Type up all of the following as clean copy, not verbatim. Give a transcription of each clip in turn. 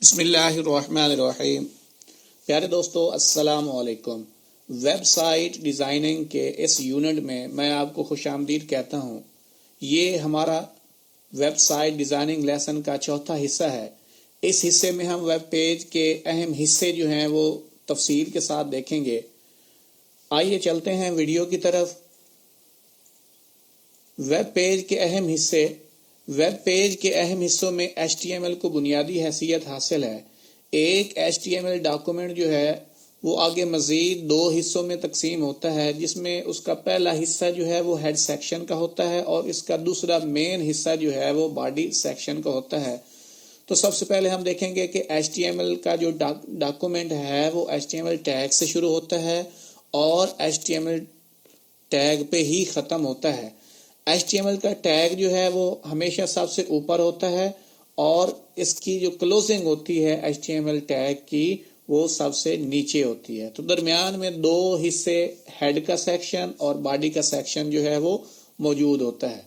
بسم اللہ الرحمن الرحیم۔ پیارے دوستو السلام علیکم۔ ویب سائٹ ڈیزائننگ کے اس یونٹ میں آپ کو خوش آمدید کہتا ہوں۔ یہ ہمارا ویب سائٹ ڈیزائننگ لیسن کا چوتھا حصہ ہے۔ اس حصے میں ہم ویب پیج کے اہم حصے جو ہیں وہ تفصیل کے ساتھ دیکھیں گے۔ آئیے چلتے ہیں ویڈیو کی طرف۔ ویب پیج کے اہم حصے۔ ویب پیج کے اہم حصوں میں HTML کو بنیادی حیثیت حاصل ہے۔ ایک HTML ڈاکومنٹ جو ہے وہ آگے مزید دو حصوں میں تقسیم ہوتا ہے، جس میں اس کا پہلا حصہ جو ہے وہ ہیڈ سیکشن کا ہوتا ہے اور اس کا دوسرا مین حصہ جو ہے وہ باڈی سیکشن کا ہوتا ہے۔ تو سب سے پہلے ہم دیکھیں گے کہ HTML کا جو ڈاکومنٹ ہے وہ HTML ٹیگ سے شروع ہوتا ہے اور HTML ٹیگ پہ ہی ختم ہوتا ہے۔ HTML کا ٹیگ جو ہے وہ ہمیشہ سب سے اوپر ہوتا ہے اور اس کی جو کلوزنگ ہوتی ہے HTML ٹیگ کی وہ سب سے نیچے ہوتی ہے۔ تو درمیان میں دو حصے ہیڈ کا سیکشن اور باڈی کا سیکشن جو ہے وہ موجود ہوتا ہے۔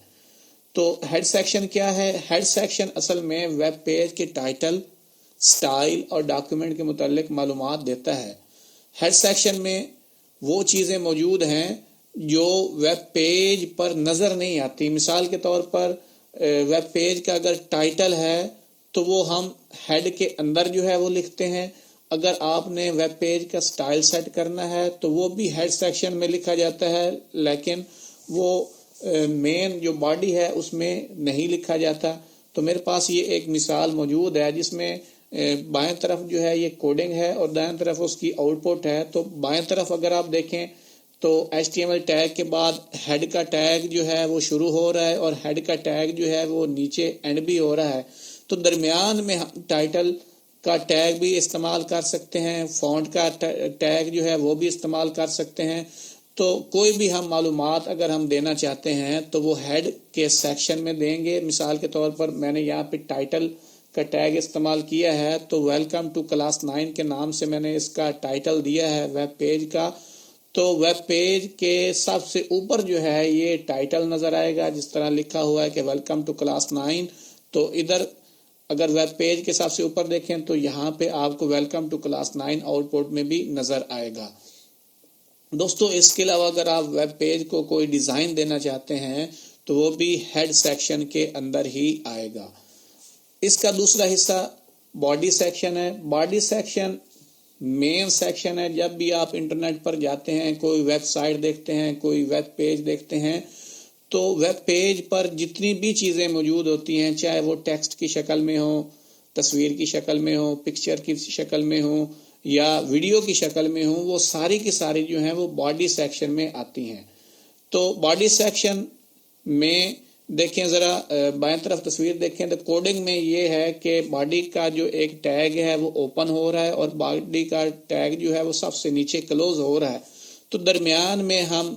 تو ہیڈ سیکشن کیا ہے؟ ہیڈ سیکشن اصل میں ویب پیج کے ٹائٹل، سٹائل اور ڈاکیومنٹ کے متعلق معلومات دیتا ہے۔ ہیڈ سیکشن میں وہ چیزیں موجود ہیں جو ویب پیج پر نظر نہیں آتی۔ مثال کے طور پر ویب پیج کا اگر ٹائٹل ہے تو وہ ہم ہیڈ کے اندر جو ہے وہ لکھتے ہیں۔ اگر آپ نے ویب پیج کا سٹائل سیٹ کرنا ہے تو وہ بھی ہیڈ سیکشن میں لکھا جاتا ہے، لیکن وہ مین جو باڈی ہے اس میں نہیں لکھا جاتا۔ تو میرے پاس یہ ایک مثال موجود ہے جس میں بائیں طرف جو ہے یہ کوڈنگ ہے اور دائیں طرف اس کی آؤٹ پٹ ہے۔ تو بائیں طرف اگر آپ دیکھیں تو HTML ٹیگ کے بعد ہیڈ کا ٹیگ جو ہے وہ شروع ہو رہا ہے اور ہیڈ کا ٹیگ جو ہے وہ نیچے اینڈ بھی ہو رہا ہے۔ تو درمیان میں ہم ٹائٹل کا ٹیگ بھی استعمال کر سکتے ہیں، فونٹ کا ٹیگ جو ہے وہ بھی استعمال کر سکتے ہیں۔ تو کوئی بھی ہم معلومات اگر ہم دینا چاہتے ہیں تو وہ ہیڈ کے سیکشن میں دیں گے۔ مثال کے طور پر میں نے یہاں پہ ٹائٹل کا ٹیگ استعمال کیا ہے تو ویلکم ٹو کلاس 9 کے نام سے میں نے اس کا ٹائٹل دیا ہے ویب پیج کا۔ تو ویب پیج کے سب سے اوپر جو ہے یہ ٹائٹل نظر آئے گا، جس طرح لکھا ہوا ہے کہ ویلکم ٹو کلاس 9۔ تو ادھر اگر ویب پیج کے سب سے اوپر دیکھیں تو یہاں پہ آپ کو welcome to class 9 output میں بھی نظر آئے گا۔ دوستو اس کے علاوہ اگر آپ ویب پیج کو کوئی ڈیزائن دینا چاہتے ہیں تو وہ بھی ہیڈ سیکشن کے اندر ہی آئے گا۔ اس کا دوسرا حصہ باڈی سیکشن ہے۔ باڈی سیکشن مین سیکشن ہے۔ جب بھی آپ انٹرنیٹ پر جاتے ہیں، کوئی ویب سائٹ دیکھتے ہیں، کوئی ویب پیج دیکھتے ہیں، تو ویب پیج پر جتنی بھی چیزیں موجود ہوتی ہیں، چاہے وہ ٹیکسٹ کی شکل میں ہو، تصویر کی شکل میں ہو، پکچر کی شکل میں ہو یا ویڈیو کی شکل میں ہو، وہ ساری کی ساری جو ہیں وہ باڈی سیکشن میں آتی ہیں۔ تو باڈی سیکشن میں دیکھیں ذرا بائیں طرف تصویر دیکھیں تو کوڈنگ میں یہ ہے کہ باڈی کا جو ایک ٹیگ ہے وہ اوپن ہو رہا ہے اور باڈی کا ٹیگ جو ہے وہ سب سے نیچے کلوز ہو رہا ہے۔ تو درمیان میں ہم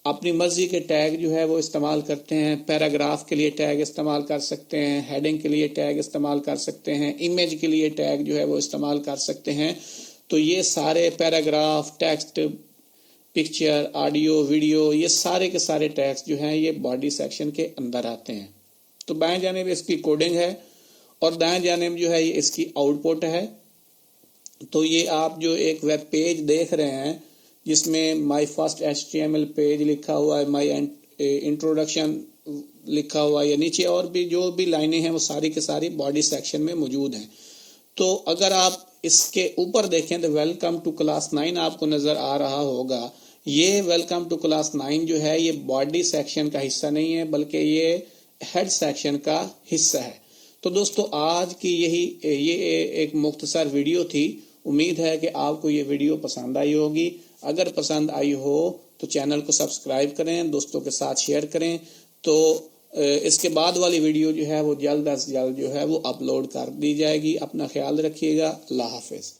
اپنی مرضی کے ٹیگ جو ہے وہ استعمال کرتے ہیں۔ پیراگراف کے لیے ٹیگ استعمال کر سکتے ہیں، ہیڈنگ کے لیے ٹیگ استعمال کر سکتے ہیں، امیج کے لیے ٹیگ جو ہے وہ استعمال کر سکتے ہیں۔ تو یہ سارے paragraph, text, picture, audio, video, یہ سارے کے سارے ٹیگس جو ہیں یہ باڈی سیکشن کے اندر آتے ہیں۔ تو بائیں جانب اس کی کوڈنگ ہے اور دائیں جانب جو ہے یہ اس کی آؤٹ پٹ ہے۔ تو یہ آپ جو ایک ویب پیج دیکھ رہے ہیں جس میں مائی فرسٹ HTML پیج لکھا ہوا ہے، مائی انٹروڈکشن لکھا ہوا ہے، یا نیچے اور بھی جو بھی لائنیں ہیں وہ ساری کے ساری باڈی سیکشن میں موجود ہیں۔ تو اگر آپ اس کے اوپر دیکھیں تو ویلکم ٹو کلاس 9 آپ کو نظر آ رہا ہوگا۔ یہ ویلکم ٹو کلاس 9 جو ہے یہ باڈی سیکشن کا حصہ نہیں ہے بلکہ یہ ہیڈ سیکشن کا حصہ ہے۔ تو دوستو آج کی یہ ایک مختصر ویڈیو تھی۔ امید ہے کہ آپ کو یہ ویڈیو پسند آئی ہوگی۔ اگر پسند آئی ہو تو چینل کو سبسکرائب کریں، دوستوں کے ساتھ شیئر کریں۔ تو اس کے بعد والی ویڈیو جو ہے وہ جلد از جلد جو ہے وہ اپلوڈ کر دی جائے گی۔ اپنا خیال رکھیے گا۔ اللہ حافظ۔